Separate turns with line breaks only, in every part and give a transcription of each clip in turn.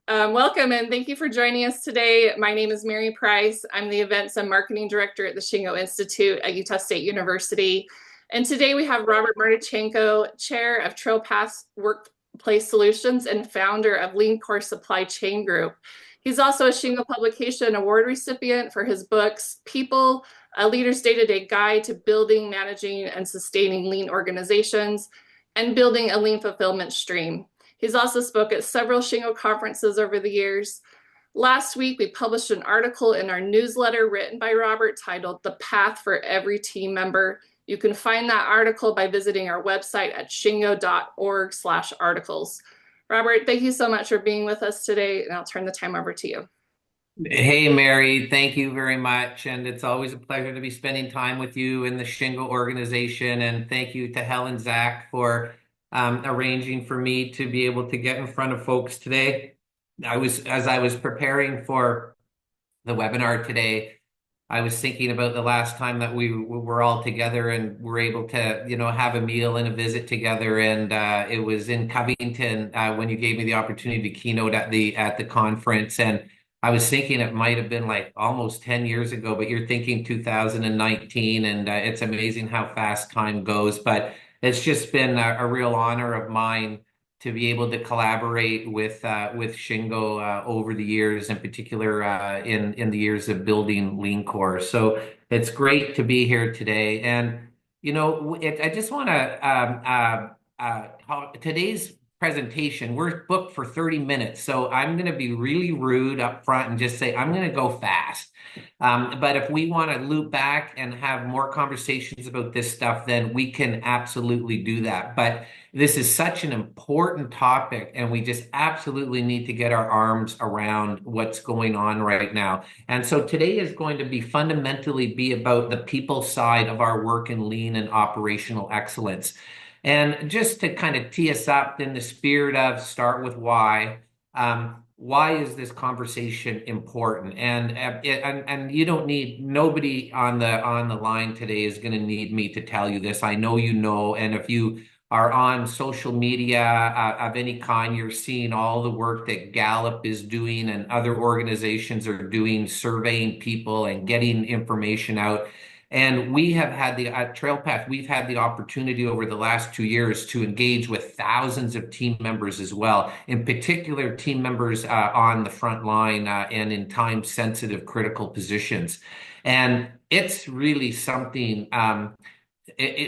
Welcome and thank you for joining us today. My name is Mary Price. I'm the Events and Marketing Director at the Shingo Institute at Utah State University. And today we have Robert Martichenko, Chair of TrailPath Workplace Solutions and founder of LeanCor Supply Chain Group. He's also a Shingo Publication Award recipient for his books, People, A Leader's Day-to-Day Guide to Building, Managing, and Sustaining Lean Organizations, and Building a Lean Fulfillment Stream. He's also spoke at several Shingo conferences over the years. Last week, we published an article in our newsletter written by Robert titled The Path for Every Team Member. You can find that article by visiting our website at shingo.org/articles. Robert, thank you so much for being with us today, and I'll turn the time over to you.
Hey, Mary, thank you very much. And it's always a pleasure to be spending time with you in the Shingo organization. And thank you to Helen and Zach for arranging for me to be able to get in front of folks today. As I was preparing for the webinar today, I was thinking about the last time that we were all together and were able to, have a meal and a visit together. And it was in Covington when you gave me the opportunity to keynote at the conference. And I was thinking it might have been like almost 10 years ago, but you're thinking 2019, and it's amazing how fast time goes. But it's just been a real honor of mine to be able to collaborate with Shingo over the years, in particular in the years of building LeanCor. So it's great to be here today. And I just want to today's presentation, we're booked for 30 minutes. So I'm going to be really rude up front and just say I'm going to go fast. But if we want to loop back and have more conversations about this stuff, then we can absolutely do that. But this is such an important topic, and we just absolutely need to get our arms around what's going on right now. And so today is going to be fundamentally be about the people side of our work in lean and operational excellence. And just to kind of tee us up in the spirit of start with why. Why is this conversation important? And you don't need, nobody on the line today is going to need me to tell you this. I know you know, and if you are on social media of any kind, you're seeing all the work that Gallup is doing and other organizations are doing, surveying people and getting information out. And we have had at TrailPath, we've had the opportunity over the last 2 years to engage with thousands of team members as well, in particular team members on the front line and in time-sensitive critical positions. And it's really something,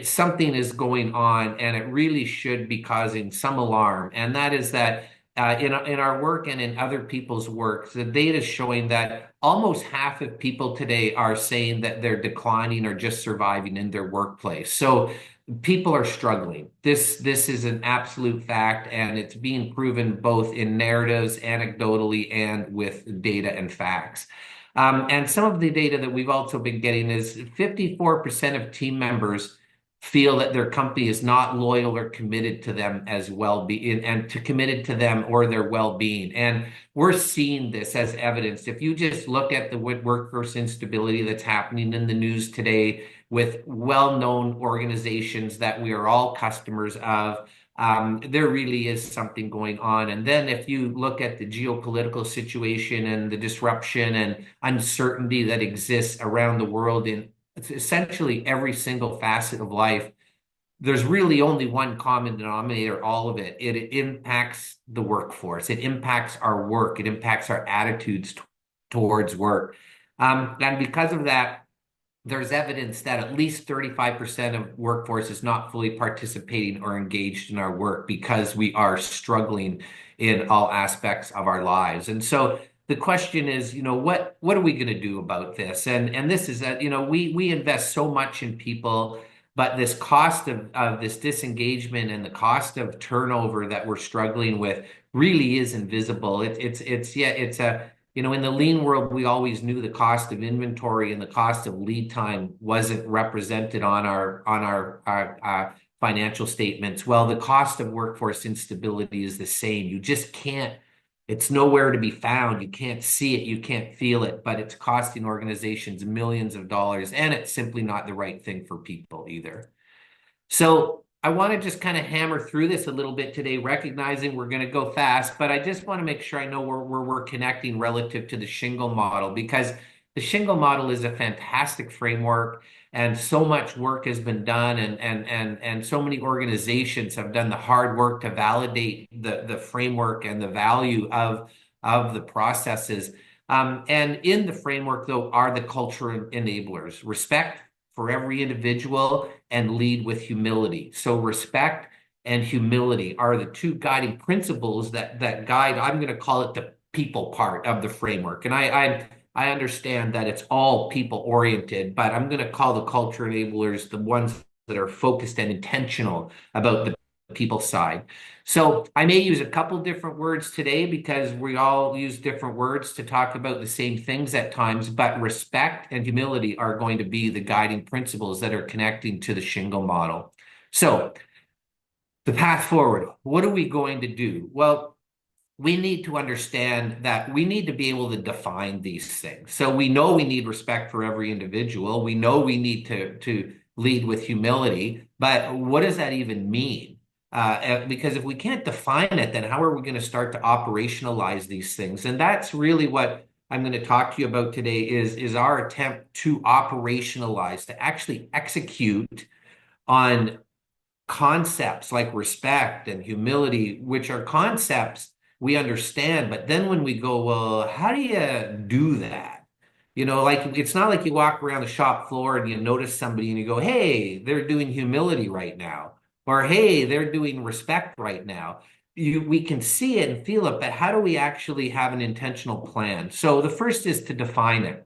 something is going on, and it really should be causing some alarm. And that is that in our work and in other people's work, the data is showing that almost half of people today are saying that they're declining or just surviving in their workplace. So people are struggling. This is an absolute fact, and it's being proven both in narratives, anecdotally, and with data and facts. And some of the data that we've also been getting is 54% of team members feel that their company is not loyal or committed to them as well-being and to committed to them or their well-being. And we're seeing this as evidence. If you just look at the workforce instability that's happening in the news today with well-known organizations that we are all customers of, there really is something going on. And then if you look at the geopolitical situation and the disruption and uncertainty that exists around the world in essentially every single facet of life, there's really only one common denominator, all of it. It impacts the workforce. It impacts our work. It impacts our attitudes towards work. And because of that, there's evidence that at least 35% of workforce is not fully participating or engaged in our work because we are struggling in all aspects of our lives. And so the question is, what are we going to do about this? And this is that, we invest so much in people, but this cost of this disengagement and the cost of turnover that we're struggling with really is invisible. In the lean world, we always knew the cost of inventory and the cost of lead time wasn't represented on our financial statements. Well, the cost of workforce instability is the same. You just can't. It's nowhere to be found. You can't see it. You can't feel it, but it's costing organizations millions of dollars, and it's simply not the right thing for people either. So I want to just kind of hammer through this a little bit today, recognizing we're going to go fast, but I just want to make sure I know where we're connecting relative to the Shingo model, because the Shingo model is a fantastic framework, and so much work has been done, and so many organizations have done the hard work to validate the framework and the value of the processes. And in the framework, though, are the culture enablers: respect for every individual and lead with humility. So respect and humility are the two guiding principles that guide, I'm going to call it the people part of the framework. And I understand that it's all people oriented, but I'm going to call the culture enablers the ones that are focused and intentional about the people side. So I may use a couple different words today because we all use different words to talk about the same things at times, but respect and humility are going to be the guiding principles that are connecting to the Shingo model. So the path forward, what are we going to do? Well, we need to understand that we need to be able to define these things. So we know we need respect for every individual. We know we need to lead with humility, but what does that even mean? Because if we can't define it, then how are we going to start to operationalize these things? And that's really what I'm going to talk to you about today is our attempt to operationalize, to actually execute on concepts like respect and humility, which are concepts we understand. But then when we go, well, how do you do that? You know, like it's not like you walk around the shop floor and you notice somebody and you go, hey, they're doing humility right now, or hey, they're doing respect right now. We can see it and feel it, but how do we actually have an intentional plan? So the first is to define it.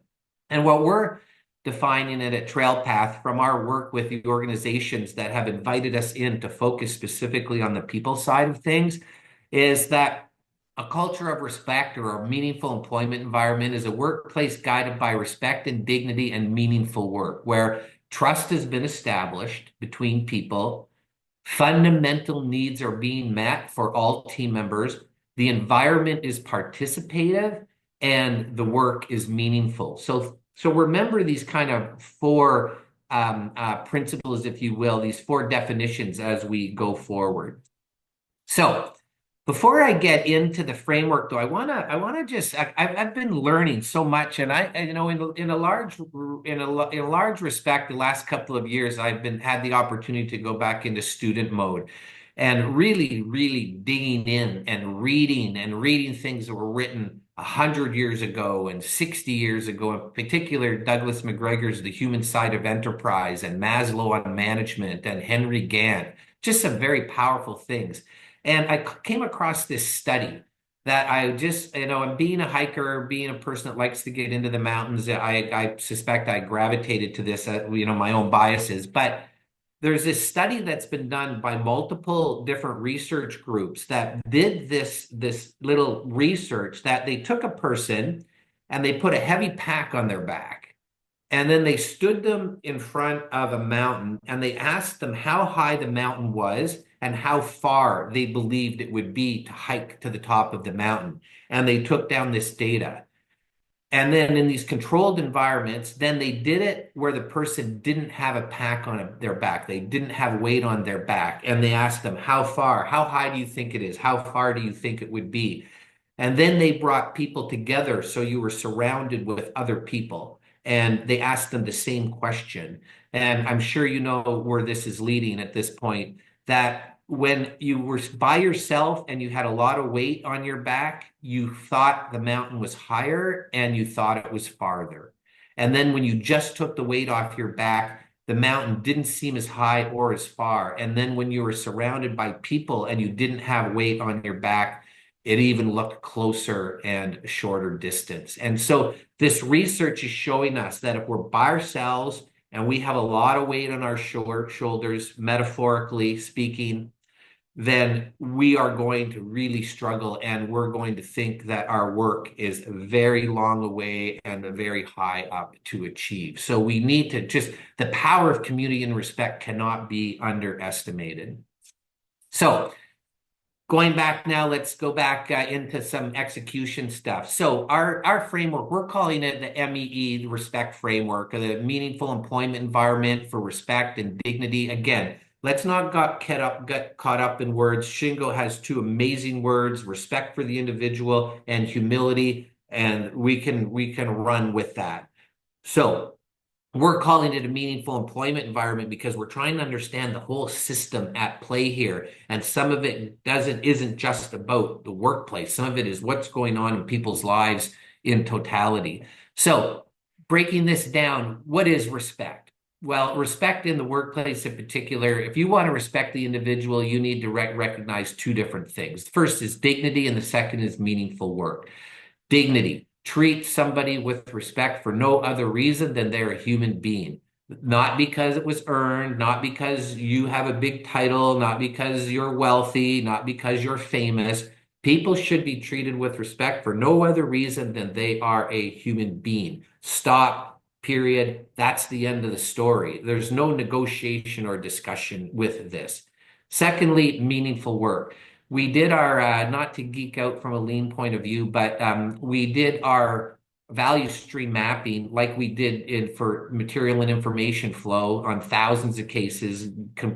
And what we're defining it at TrailPath from our work with the organizations that have invited us in to focus specifically on the people side of things is that a culture of respect or a meaningful employment environment is a workplace guided by respect and dignity and meaningful work, where trust has been established between people, fundamental needs are being met for all team members, the environment is participative, and the work is meaningful. So remember these kind of four principles, if you will, these four definitions as we go forward. So before I get into the framework, though, I wanna just I've been learning so much, and you know in a large respect, the last couple of years I've been had the opportunity to go back into student mode, and really digging in and reading things that were written 100 years ago and 60 years ago. In particular, Douglas McGregor's The Human Side of Enterprise and Maslow on Management and Henry Gantt, just some very powerful things. And I came across this study that I just, you know, and being a hiker, being a person that likes to get into the mountains, I suspect I gravitated to this, you know, my own biases. But there's this study that's been done by multiple different research groups that did this little research that they took a person and they put a heavy pack on their back. And then they stood them in front of a mountain and they asked them how high the mountain was and how far they believed it would be to hike to the top of the mountain. And they took down this data. And then in these controlled environments, then they did it where the person didn't have a pack on their back. They didn't have weight on their back. And they asked them, how far? How high do you think it is? How far do you think it would be? And then they brought people together. So you were surrounded with other people. And they asked them the same question. And I'm sure you know where this is leading at this point, that when you were by yourself and you had a lot of weight on your back, you thought the mountain was higher and you thought it was farther. And then when you just took the weight off your back, the mountain didn't seem as high or as far. And then when you were surrounded by people and you didn't have weight on your back, it even looked closer and shorter distance. And so this research is showing us that if we're by ourselves and we have a lot of weight on our shoulders, metaphorically speaking, then we are going to really struggle and we're going to think that our work is very long away and very high up to achieve. So we need to just, the power of community and respect cannot be underestimated. So going back now, let's go back into some execution stuff. So our framework, we're calling it the MEE, the respect framework, the meaningful employment environment for respect and dignity. Again, Let's not get caught up in words. Shingo has two amazing words: respect for the individual and humility, and we can run with that. So we're calling it a meaningful employment environment because we're trying to understand the whole system at play here. And some of it isn't just about the workplace. Some of it is what's going on in people's lives in totality. So breaking this down, what is respect? Well, respect in the workplace in particular, if you want to respect the individual, you need to recognize two different things. The first is dignity, and the second is meaningful work. Dignity. Treat somebody with respect for no other reason than they're a human being. Not because it was earned, not because you have a big title, not because you're wealthy, not because you're famous. People should be treated with respect for no other reason than they are a human being. Stop, period. That's the end of the story. There's no negotiation or discussion with this. Secondly, meaningful work. We did our, not to geek out from a lean point of view, but we did our value stream mapping like we did for material and information flow on thousands of cases.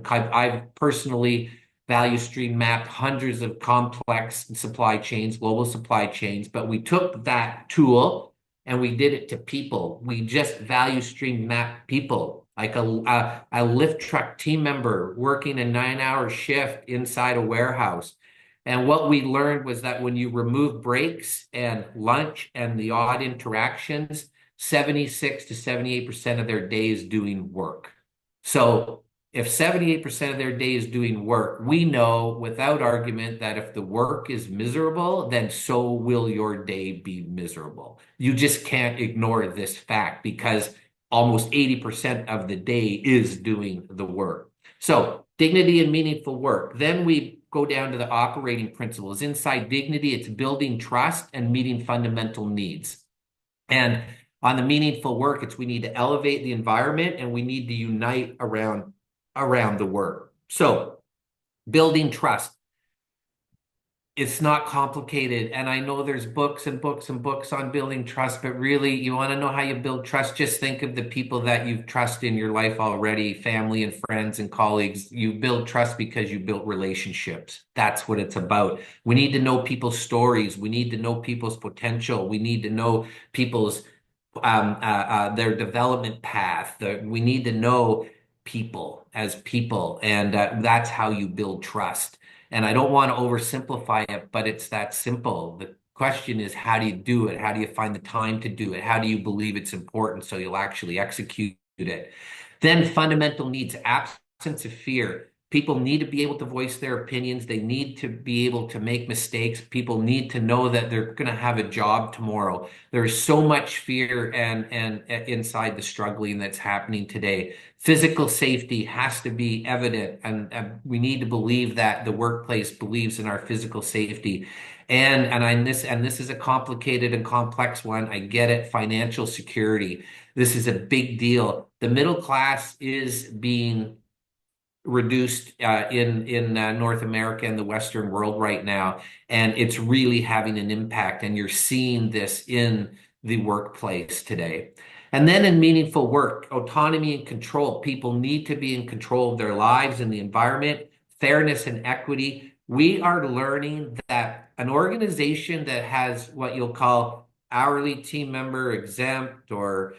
I've personally value stream mapped hundreds of complex supply chains, global supply chains, but we took that tool and we did it to people. We just value stream mapped people, like a lift truck team member working a 9-hour shift inside a warehouse. And what we learned was that when you remove breaks and lunch and the odd interactions, 76 to 78% of their day is doing work. So if 78% of their day is doing work, we know without argument that if the work is miserable, then so will your day be miserable. You just can't ignore this fact because almost 80% of the day is doing the work. So dignity and meaningful work. Then we go down to the operating principles. Inside dignity, it's building trust and meeting fundamental needs. And on the meaningful work, it's we need to elevate the environment and we need to unite around the work. So building trust. It's not complicated. And I know there's books and books and books on building trust, but really, you want to know how you build trust? Just think of the people that you trust in your life already, family and friends and colleagues. You build trust because you built relationships. That's what it's about. We need to know people's stories. We need to know people's potential. We need to know people's their development path. We need to know people as people, and that's how you build trust. And I don't want to oversimplify it, but it's that simple. The question is, how do you do it? How do you find the time to do it? How do you believe it's important so you'll actually execute it? Then fundamental needs, absence of fear. People need to be able to voice their opinions. They need to be able to make mistakes. People need to know that they're going to have a job tomorrow. There's so much fear and inside the struggling that's happening today. Physical safety has to be evident, and we need to believe that the workplace believes in our physical safety. This is a complicated and complex one. I get it. Financial security. This is a big deal. The middle class is being reduced in North America and the Western world right now, and it's really having an impact. And you're seeing this in the workplace today. And then in meaningful work, autonomy and control. People need to be in control of their lives and the environment, fairness and equity. We are learning that an organization that has what you'll call hourly team member exempt or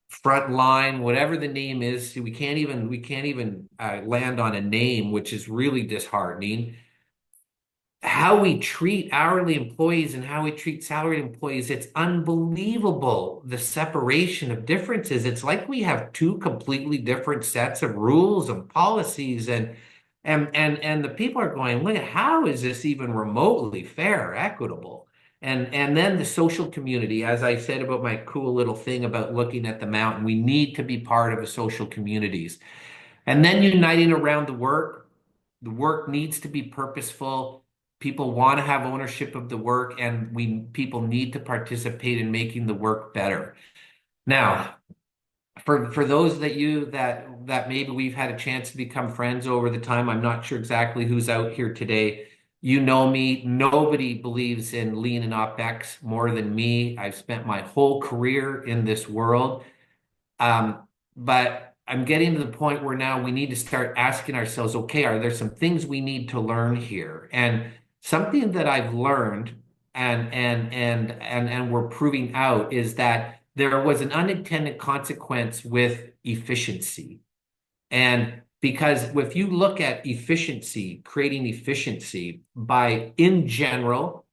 front line, whatever the name is, we can't even land on a name, which is really disheartening. How we treat hourly employees and how we treat salaried employees, it's unbelievable, the separation of differences. It's like we have two completely different sets of rules and policies, and the people are going, look, how is this even remotely fair or equitable? And then the social community, as I said about my cool little thing about looking at the mountain, we need to be part of the social communities. And then uniting around the work. The work needs to be purposeful. People want to have ownership of the work, and people need to participate in making the work better. Now, for those that maybe we've had a chance to become friends over the time, I'm not sure exactly who's out here today. You know me, nobody believes in lean and OpEx more than me. I've spent my whole career in this world. But I'm getting to the point where now we need to start asking ourselves, okay, are there some things we need to learn here? And something that I've learned and we're proving out is that there was an unintended consequence with efficiency. And because if you look at efficiency, creating efficiency by in general,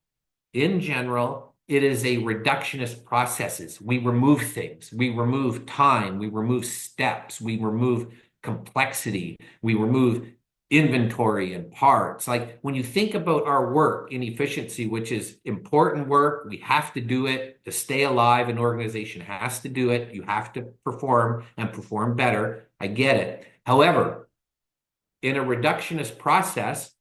it is a reductionist processes. We remove things, we remove time, we remove steps, we remove complexity, we remove inventory and parts. Like when you think about our work in efficiency, which is important work, we have to do it to stay alive. An organization has to do it. You have to perform and perform better. I get it. However, in a reductionist process,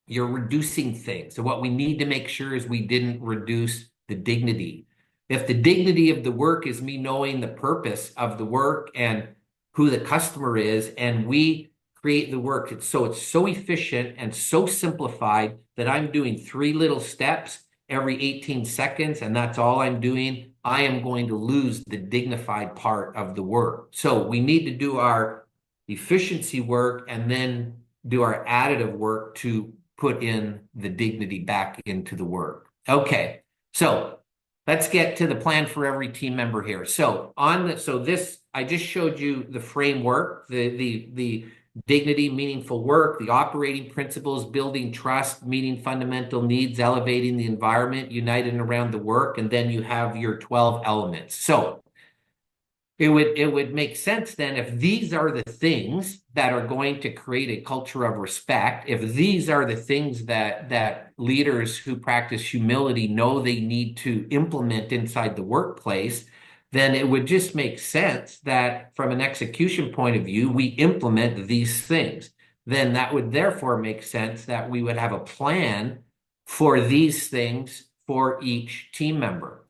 you're reducing things. So what we need to make sure is we didn't reduce the dignity. If the dignity of the work is me knowing the purpose of the work and who the customer is, and we create the work, it's so efficient and so simplified that I'm doing 3 little steps every 18 seconds, and that's all I'm doing, I am going to lose the dignified part of the work. So we need to do our efficiency work and then do our additive work to put in the dignity back into the work. Okay, so let's get to the plan for every team member here. So this, I just showed you the framework, the dignity, meaningful work, the operating principles, building trust, meeting fundamental needs, elevating the environment, uniting around the work, and then you have your 12 elements. So it would make sense then if these are the things that are going to create a culture of respect, if these are the things that leaders who practice humility know they need to implement inside the workplace, then it would just make sense that from an execution point of view, we implement these things. Then that would therefore make sense that we would have a plan for these things for each team member.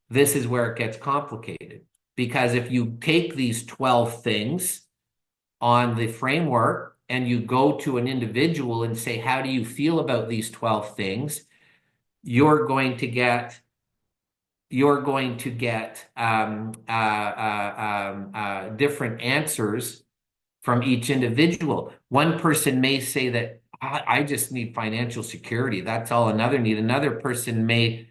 This is where it gets complicated. Because if you take these 12 things on the framework and you go to an individual and say, how do you feel about these 12 things? You're going to get different answers from each individual. One person may say that I just need financial security. That's all another need. Another person may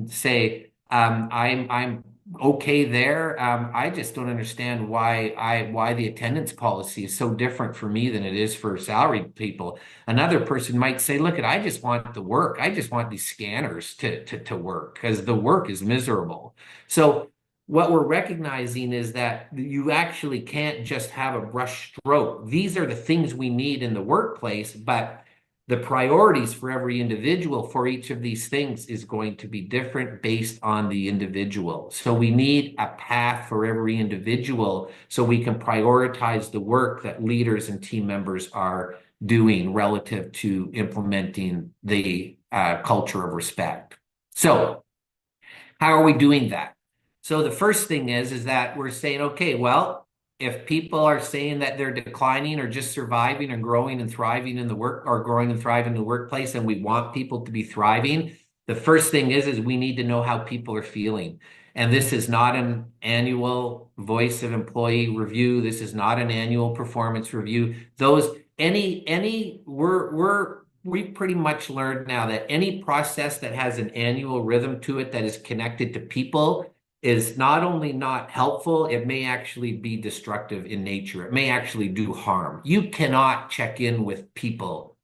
say, I'm okay there. I just don't understand why the attendance policy is so different for me than it is for salaried people. Another person might say, look, I just want the work. I just want these scanners to work because the work is miserable. So what we're recognizing is that you actually can't just have a brush stroke. These are the things we need in the workplace, but the priorities for every individual for each of these things is going to be different based on the individual. So we need a path for every individual so we can prioritize the work that leaders and team members are doing relative to implementing the culture of respect. So how are we doing that? So the first thing is that we're saying, okay, well, if people are saying that they're declining or just surviving and growing and thriving in the work or growing and thriving in the workplace, and we want people to be thriving, the first thing is we need to know how people are feeling. And this is not an annual voice of employee review. This is not an annual performance review. We pretty much learned now that any process that has an annual rhythm to it that is connected to people is not only not helpful, it may actually be destructive in nature. It may actually do harm. You cannot check in with people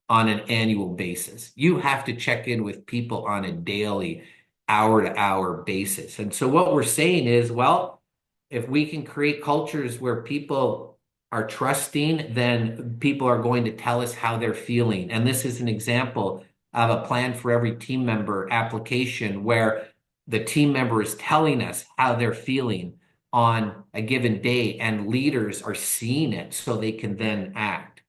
on an annual basis. You have to check in with people on a daily, hour-to-hour basis. And so what we're saying is, well, if we can create cultures where people are trusting, then people are going to tell us how they're feeling. And this is an example of a plan for every team member application where the team member is telling us how they're feeling on a given day, and leaders are seeing it so they can then act.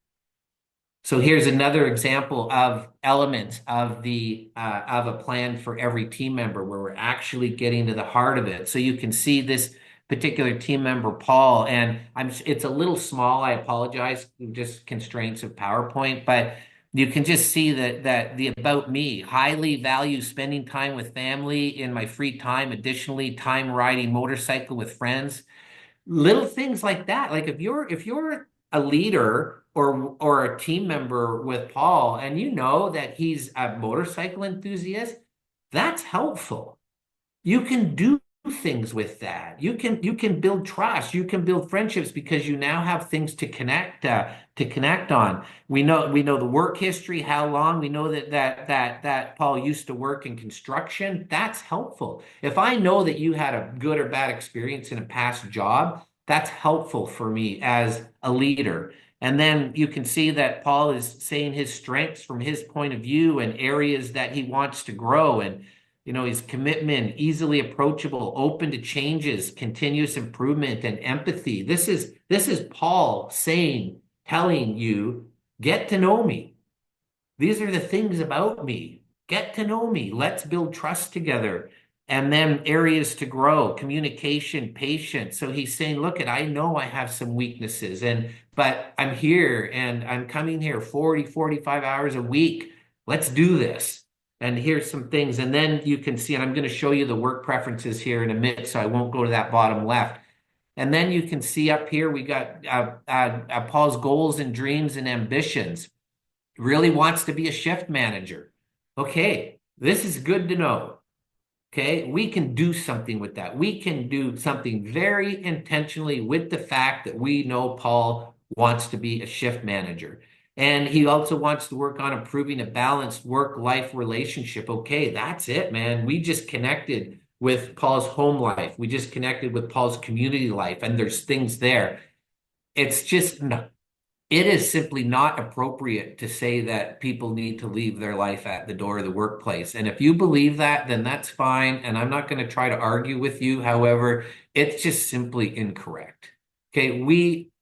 So here's another example of elements of a plan for every team member where we're actually getting to the heart of it. So you can see this particular team member, Paul, and it's a little small. I apologize, just constraints of PowerPoint, but you can just see that the about me, highly value spending time with family in my free time. Additionally, time riding motorcycle with friends. little things like that. Like if you're a leader or a team member with Paul and you know that he's a motorcycle enthusiast, that's helpful. You can do things with that. You can build trust. You can build friendships because you now have things to connect on. We know the work history, how long. We know that Paul used to work in construction. That's helpful. If I know that you had a good or bad experience in a past job, that's helpful for me as a leader. And then you can see that Paul is saying his strengths from his point of view and areas that he wants to grow. And his commitment, easily approachable, open to changes, continuous improvement, and empathy. This is Paul saying, telling you, get to know me. These are the things about me. Get to know me. Let's build trust together. And then areas to grow, communication, patience. So he's saying, look, I know I have some weaknesses, but I'm here and I'm coming here 40, 45 hours a week. Let's do this. And here's some things. And then you can see, and I'm going to show you the work preferences here in a minute, so I won't go to that bottom left. And then you can see up here, we got Paul's goals and dreams and ambitions. Really wants to be a shift manager. Okay, this is good to know. Okay, we can do something with that. We can do something very intentionally with the fact that we know Paul wants to be a shift manager. And he also wants to work on improving a balanced work-life relationship. Okay, that's it, man. We just connected with Paul's home life. We just connected with Paul's community life, and there's things there. It's just it is simply not appropriate to say that people need to leave their life at the door of the workplace. And if you believe that, then that's fine. And I'm not going to try to argue with you. However, it's just simply incorrect. Okay, we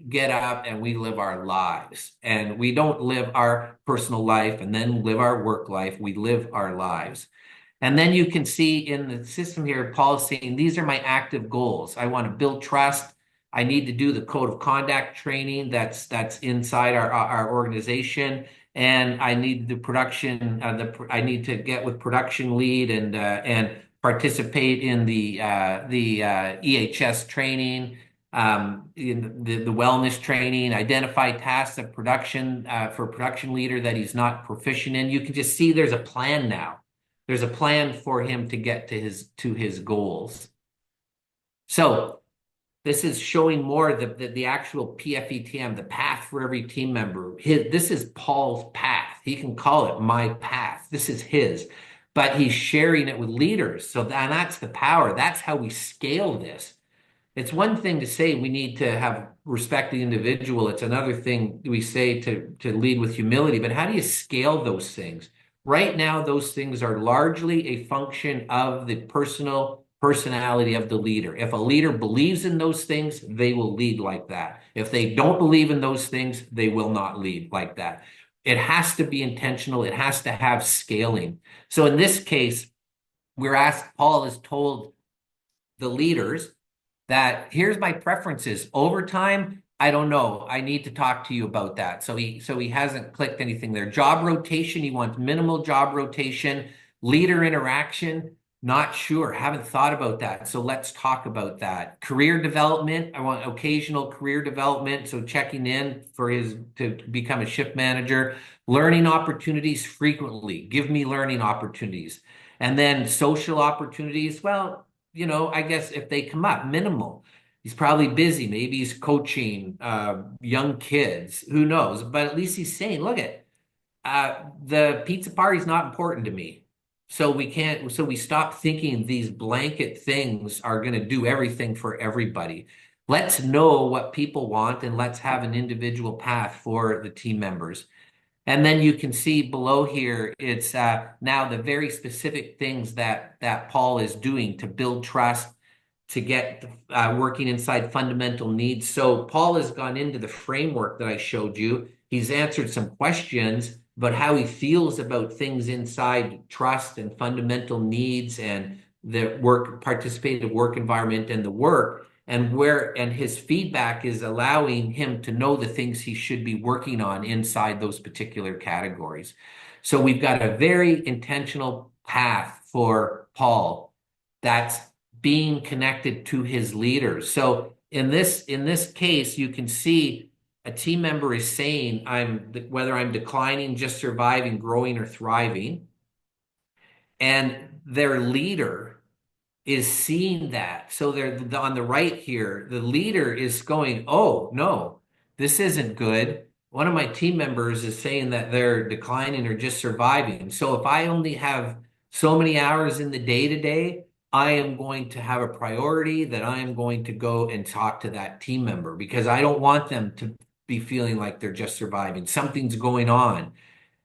get up and we live our lives, and we don't live our personal life and then live our work life. We live our lives. And then you can see in the system here, Paul's saying, these are my active goals. I want to build trust. I need to do the code of conduct training that's inside our organization, and I need the production. I need to get with production lead and participate in the EHS training, in the wellness training, identify tasks of production for production leader that he's not proficient in. You can just see there's a plan now. There's a plan for him to get to his goals. So this is showing more the actual PFETM, the path for every team member. This is Paul's path. He can call it my path. This is his, but he's sharing it with leaders. So that's the power. That's how we scale this. It's one thing to say we need to have respect the individual. It's another thing we say to lead with humility. But how do you scale those things? Right now, those things are largely a function of the personality of the leader. If a leader believes in those things, they will lead like that. If they don't believe in those things, they will not lead like that. It has to be intentional. It has to have scaling. So in this case, Paul has told the leaders that here's my preferences. Overtime, I don't know. I need to talk to you about that. So he hasn't clicked anything there. Job rotation, he wants minimal job rotation. Leader interaction, not sure. Haven't thought about that. So let's talk about that. Career development, I want occasional career development. So checking in to become a shift manager. Learning opportunities frequently. Give me learning opportunities. And then social opportunities, well, I guess if they come up, minimal. He's probably busy. Maybe he's coaching young kids. Who knows? But at least he's saying, look the pizza party's not important to me. So we stop thinking these blanket things are going to do everything for everybody. Let's know what people want, and let's have an individual path for the team members. And then you can see below here, it's now the very specific things that Paul is doing to build trust, to get working inside fundamental needs. So Paul has gone into the framework that I showed you. He's answered some questions about how he feels about things inside trust and fundamental needs and the participative work environment and the work. And his feedback is allowing him to know the things he should be working on inside those particular categories. So we've got a very intentional path for Paul that's being connected to his leaders. So in this case, you can see a team member is saying, whether I'm declining, just surviving, growing, or thriving. And their leader is seeing that. So they're on the right here, the leader is going, oh, no, this isn't good. One of my team members is saying that they're declining or just surviving. So if I only have so many hours in the day to day, I am going to have a priority that I am going to go and talk to that team member because I don't want them to be feeling like they're just surviving. Something's going on.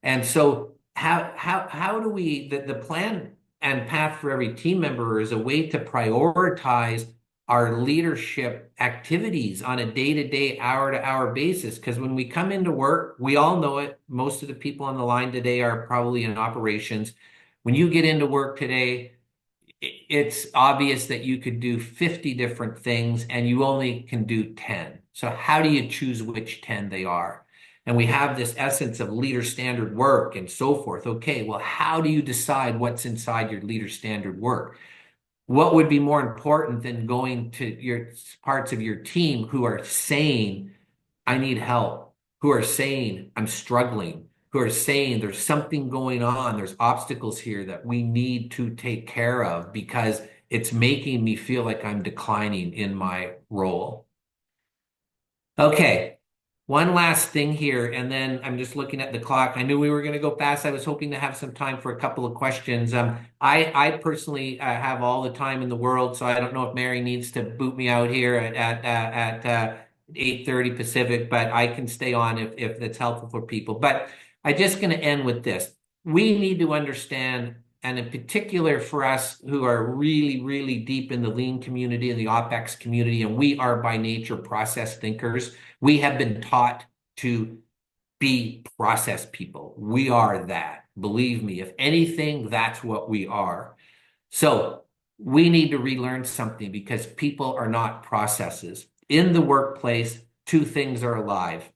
And so how do we the plan and path for every team member is a way to prioritize our leadership activities on a day-to-day, hour-to-hour basis. Because when we come into work, we all know it. Most of the people on the line today are probably in operations. When you get into work today, it's obvious that you could do 50 different things and you only can do 10. So how do you choose which 10 they are? And we have this essence of leader standard work and so forth. Okay, well, how do you decide what's inside your leader standard work? What would be more important than going to your parts of your team who are saying, I need help, who are saying, I'm struggling, who are saying there's something going on, there's obstacles here that we need to take care of because it's making me feel like I'm declining in my role. Okay, one last thing here, and then I'm just looking at the clock. I knew we were going to go fast. I was hoping to have some time for a couple of questions. I personally have all the time in the world, so I don't know if Mary needs to boot me out here at 8:30 Pacific, but I can stay on if that's helpful for people. But I'm just going to end with this. We need to understand, and in particular for us who are really, really deep in the lean community and the OpEx community, and we are by nature process thinkers. We have been taught to be process people. We are that. Believe me, if anything, that's what we are. So we need to relearn something because people are not processes. In the workplace, two things are alive.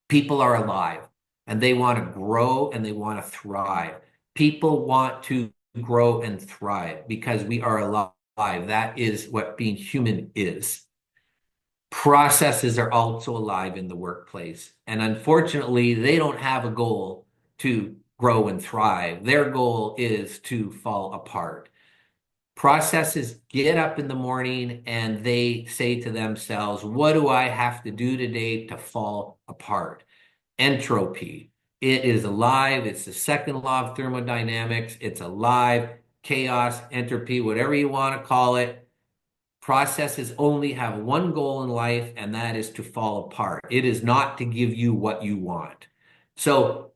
People are alive and they want to grow and they want to thrive. People want to grow and thrive because we are alive. That is what being human is. Processes are also alive in the workplace. And unfortunately, they don't have a goal to grow and thrive. Their goal is to fall apart. Processes get up in the morning and they say to themselves, what do I have to do today to fall apart? Entropy. It is alive. It's the second law of thermodynamics. It's alive. Chaos, entropy, whatever you want to call it. Processes only have one goal in life, and that is to fall apart. It is not to give you what you want. So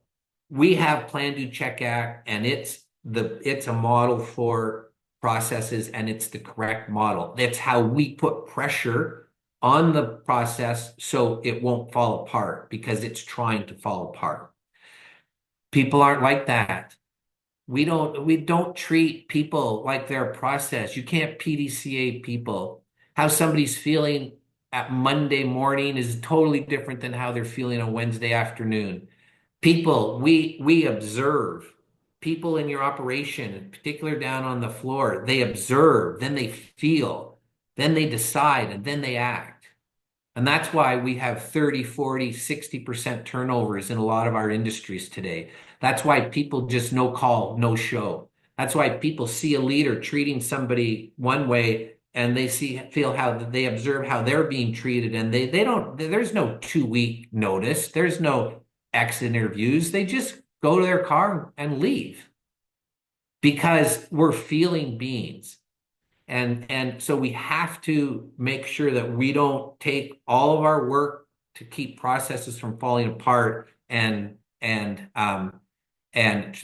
we have Plan, Do, Check, Act, and it's a model for processes, and it's the correct model. That's how we put pressure on the process so it won't fall apart because it's trying to fall apart. People aren't like that. We don't treat people like they're a process. You can't PDCA people. How somebody's feeling at Monday morning is totally different than how they're feeling on Wednesday afternoon. People, we observe. People in your operation, in particular down on the floor, they observe, then they feel, then they decide, and then they act. And that's why we have 30, 40, 60% turnovers in a lot of our industries today. That's why people just no call, no show. That's why people see a leader treating somebody one way and feel how they observe how they're being treated and they don't, there's no 2-week notice. There's no exit interviews. They just go to their car and leave because we're feeling beings. And so we have to make sure that we don't take all of our work to keep processes from falling apart and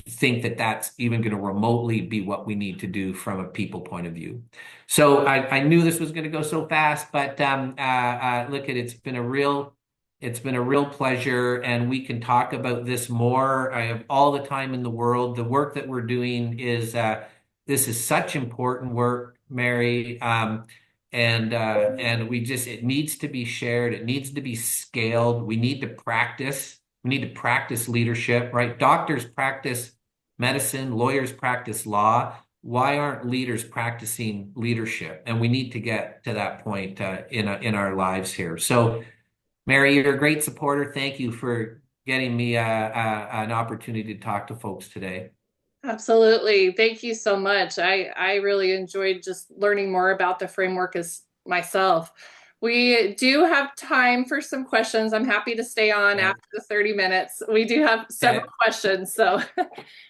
think that that's even going to remotely be what we need to do from a people point of view. So I knew this was going to go so fast, but look, it's been a real pleasure, and we can talk about this more. I have all the time in the world. The work that we're doing is this is such important work, Mary. And it needs to be shared. It needs to be scaled. We need to practice. We need to practice leadership, right? Doctors practice medicine, lawyers practice law. why aren't leaders practicing leadership? And we need to get to that point in our lives here. So, Mary, you're a great supporter. Thank you for getting me an opportunity to talk to folks today.
Absolutely. Thank you so much. I really enjoyed just learning more about the framework as myself. We do have time for some questions. I'm happy to stay on
Yeah.
after the 30 minutes. We do have several
Okay.
questions. So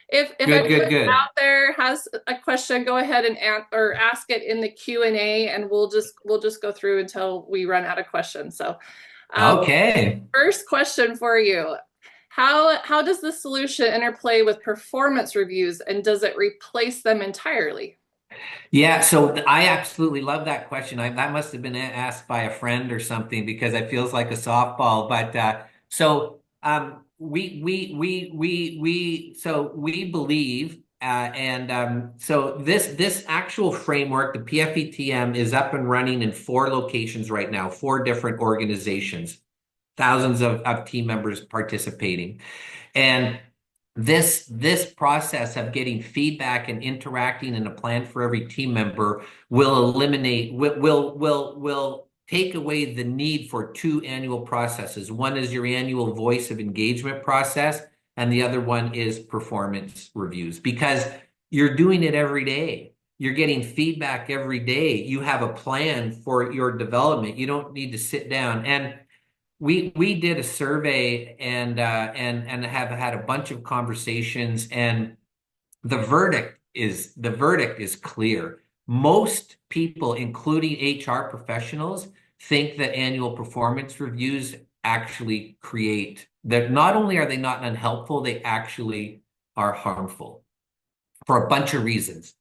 if
Good,
anyone
good, good.
out there has a question, go ahead and or ask it in the Q&A and we'll just go through until we run out of questions. So um,
Okay.
first question for you. How does the solution interplay with performance reviews and does it replace them entirely?
Yeah, so I absolutely love that question. That must have been asked by a friend or something because it feels like a softball. But we believe, so this actual framework, the PFETM, is up and running in 4 locations right now, 4 different organizations, thousands of team members participating. And this process of getting feedback and interacting in a plan for every team member will take away the need for 2 annual processes. One is your annual voice of engagement process, and the other one is performance reviews because you're doing it every day. You're getting feedback every day. You have a plan for your development. You don't need to sit down and we did a survey and have had a bunch of conversations, and the verdict is clear. Most people, including HR professionals, think that annual performance reviews actually create that. Not only are they not unhelpful, they actually are harmful for a bunch of reasons.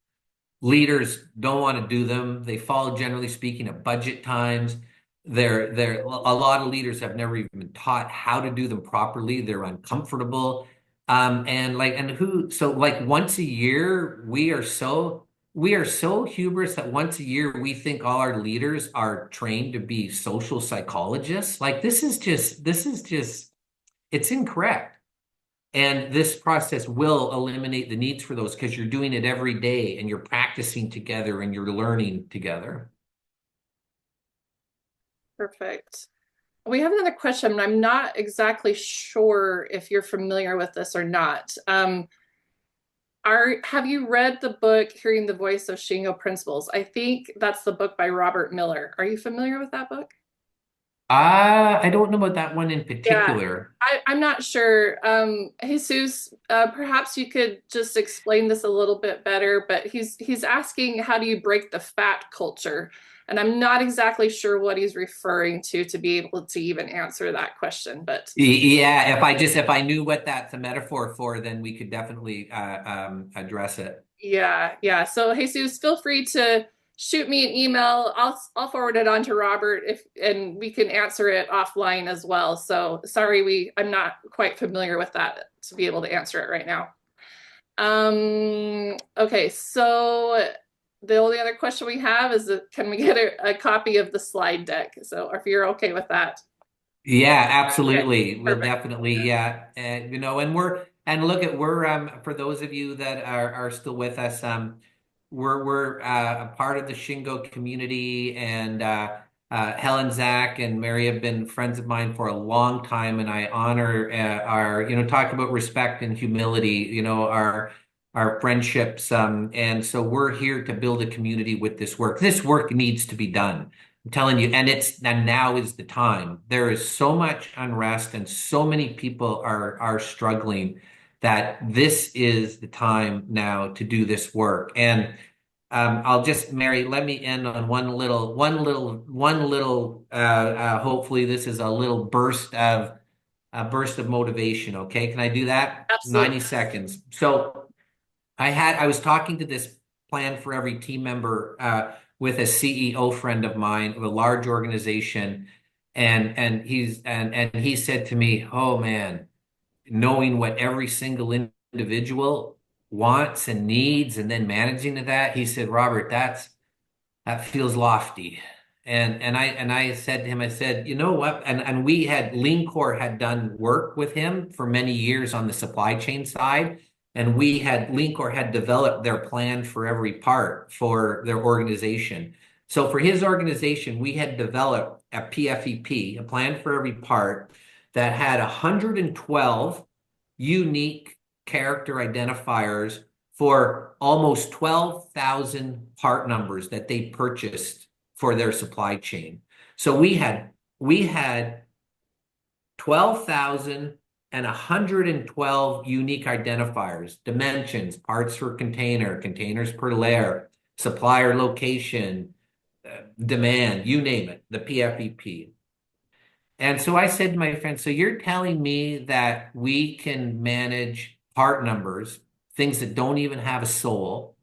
Leaders don't want to do them. They fall, generally speaking, at budget times. A lot of leaders have never even been taught how to do them properly. They're uncomfortable. Once a year, we are so hubris that once a year we think all our leaders are trained to be social psychologists. Like this is just it's incorrect. And this process will eliminate the needs for those because you're doing it every day and you're practicing together and you're learning together.
Perfect. We have another question, and I'm not exactly sure if you're familiar with this or not. Have you read the book Hearing the Voice of Shingo Principles? I think that's the book by Robert Miller. Are you familiar with that book?
I don't know about that one in
Yeah,
particular.
I'm not sure. Jesus, perhaps you could just explain this a little bit better, but he's asking how do you break the fat culture? And I'm not exactly sure what he's referring to be able to even answer that question. But
Yeah, if I knew what that's a metaphor for, then we could definitely address it.
yeah, yeah. So Jesus, feel free to shoot me an email. I'll forward it on to Robert if and we can answer it offline as well. So sorry, I'm not quite familiar with that to be able to answer it right now. Okay, so the only other question we have is can we get a copy of the slide deck? So if you're okay with that.
Yeah,
Okay,
absolutely. We'll
perfect.
definitely, yeah. And we're for those of you that are still with us, we're a part of the Shingo community, and Helen, Zach, and Mary have been friends of mine for a long time, and I honor our, talk about respect and humility, our friendships, and so we're here to build a community with this work. This work needs to be done. I'm telling you, and now is the time. There is so much unrest and so many people are struggling that this is the time now to do this work. And Mary, let me end on hopefully this is a burst of motivation. Okay, can I do that?
Absolutely.
90 seconds. So I was talking to this plan for every team member with a CEO friend of mine of a large organization, and he said to me, "Oh man, knowing what every single individual wants and needs, and then managing to that," he said, "Robert, that feels lofty." And I said to him, I said, you know what? And we had LeanCor had done work with him for many years on the supply chain side. And LeanCor had developed their plan for every part for their organization. So for his organization, we had developed a PFEP, a plan for every part, that had 112 unique character identifiers for almost 12,000 part numbers that they purchased for their supply chain. So we had 12,000 and 112 unique identifiers, dimensions, parts per container, containers per layer, supplier location, demand, you name it, the PFEP. And so I said to my friend, so you're telling me that we can manage part numbers, things that don't even have a soul,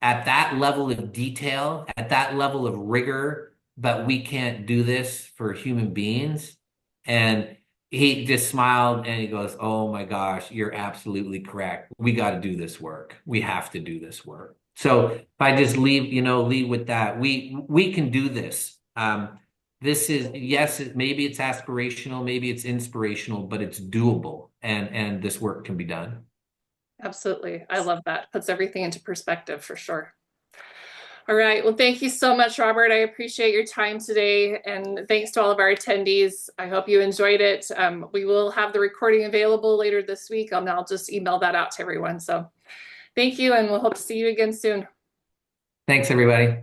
at that level of detail, at that level of rigor, but we can't do this for human beings? And he just smiled and he goes, "Oh my gosh, you're absolutely correct. We got to do this work. We have to do this work." So if I just leave with that, we can do this. This is, yes, maybe it's aspirational, maybe it's inspirational, but it's doable, and this work can be done.
Absolutely. I love that. Puts everything into perspective for sure. All right. Well, thank you so much, Robert. I appreciate your time today. And thanks to all of our attendees. I hope you enjoyed it. We will have the recording available later this week. I'll just email that out to everyone. So thank you, and we'll hope to see you again soon.
Thanks, everybody.